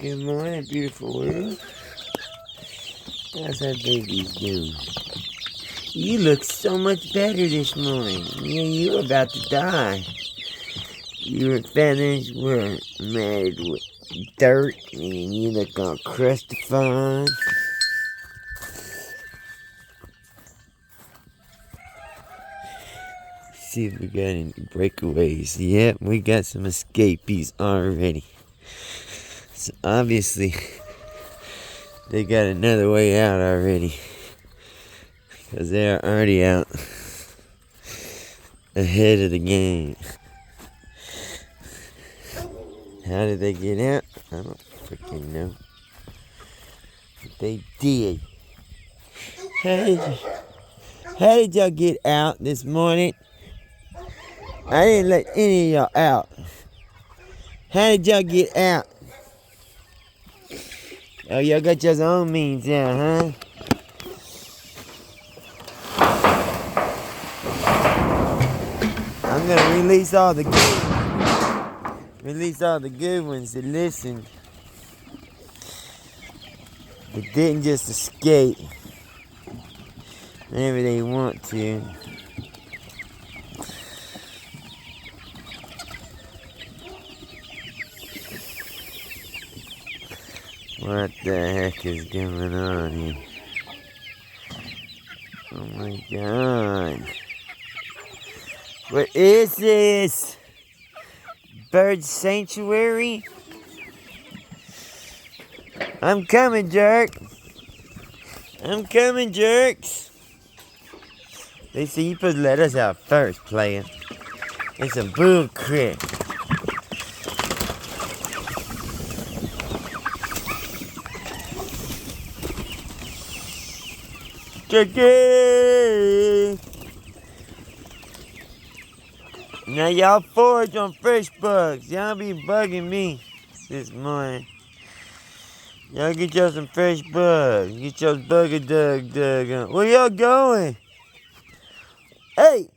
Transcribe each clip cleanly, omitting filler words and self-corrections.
Good morning, beautiful world. How's our babies doing? You look so much better this morning. Yeah, you were about to die. Your feathers were made with dirt, and you look all crustified. See if we got any breakaways. Yep, we got some escapees already. So obviously, they got another way out already. Because they're already out ahead of the game. How did they get out? I don't freaking know. But they did. How did y'all get out this morning? I didn't let any of y'all out. How did y'all get out? Oh, y'all got your own means now, huh? I'm gonna release all the good ones that listened. That didn't just escape whenever they want to. What the heck is going on here? Oh my god. What is this? Bird sanctuary? I'm coming, jerk. I'm coming, jerks. They say you supposed to let us out first, player. It's a bull crap. Turkey! Now y'all forage on fresh bugs. Y'all be bugging me this morning. Y'all get y'all some fresh bugs. Get y'all dug on. Where y'all going? Hey!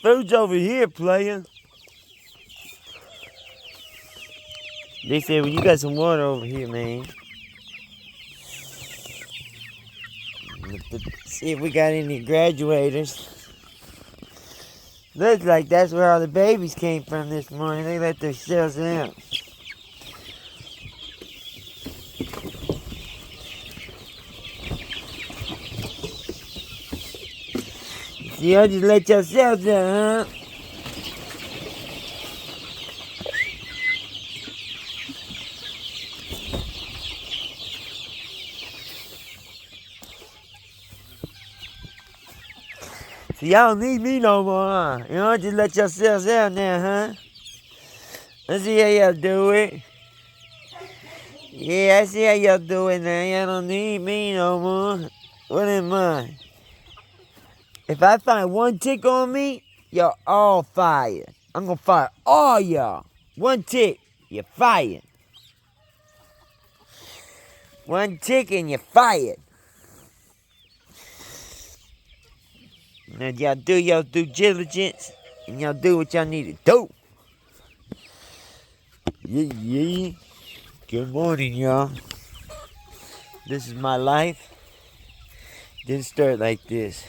Food's over here, player. They said, well, you got some water over here, man. Let's see if we got any graduators. Looks like that's where all the babies came from this morning. They let themselves out. See, y'all just let yourselves out, huh? So y'all don't need me no more, huh? You know, just let yourselves out now, huh? Let's see how y'all do it. Yeah, I see how y'all do it now. Y'all don't need me no more. What am I? If I find one tick on me, y'all all fired. I'm gonna fire all y'all. One tick, you're fired. One tick and you're fired. Now y'all do y'all due diligence and y'all do what y'all need to do. Yeah. Good morning, y'all. This is my life. Didn't start like this.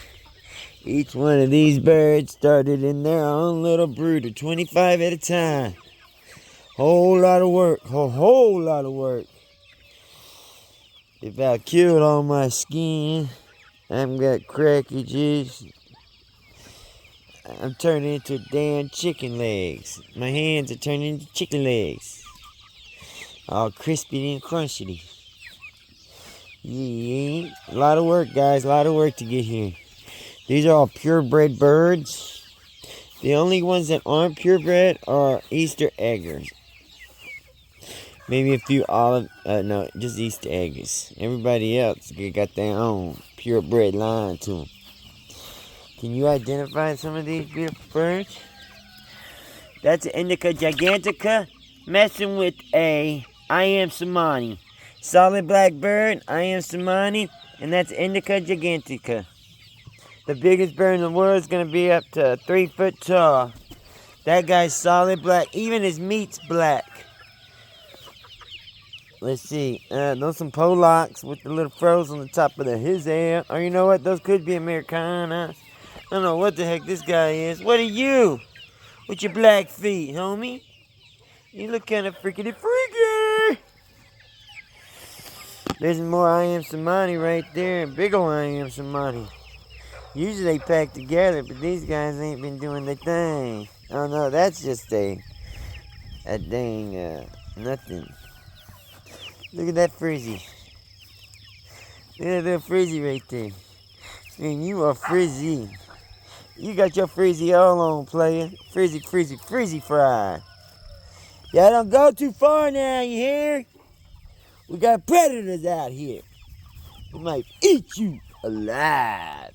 Each one of these birds started in their own little brooder, 25 at a time. Whole lot of work, a whole lot of work. If I killed all my skin, I've got crackages. I'm turning into damn chicken legs. My hands are turning into chicken legs. All crispy and crunchy. Yeah, a lot of work, guys. A lot of work to get here. These are all purebred birds. The only ones that aren't purebred are Easter eggers. Maybe a few no, just Easter eggers. Everybody else got their own purebred line to them. Can you identify some of these beautiful birds? That's an Indica gigantica messing with a I.M. Samani. Solid black bird, I.M. Samani, and that's Indica gigantica. The biggest bird in the world is going to be up to 3 foot tall. That guy's solid black. Even his meat's black. Let's see. Those some Polacks with the little froze on the top of his hair. Or you know what? Those could be Americanas. I don't know what the heck this guy is. What are you? With your black feet, homie? You look kind of freaky freaky. There's more I Am Somebody right there. Big ol' I Am Somebody. Usually they pack together, but these guys ain't been doing their thing. Oh no, that's just a dang, nothing. Look at that frizzy. Look at that little frizzy right there. Man, you are frizzy. You got your frizzy all on, player. Frizzy, frizzy, frizzy fry. Y'all don't go too far now, you hear? We got predators out here who might eat you alive.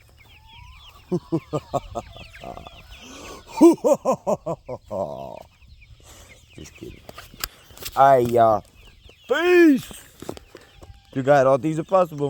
Just kidding. Alright, y'all. Peace. You got all things are possible.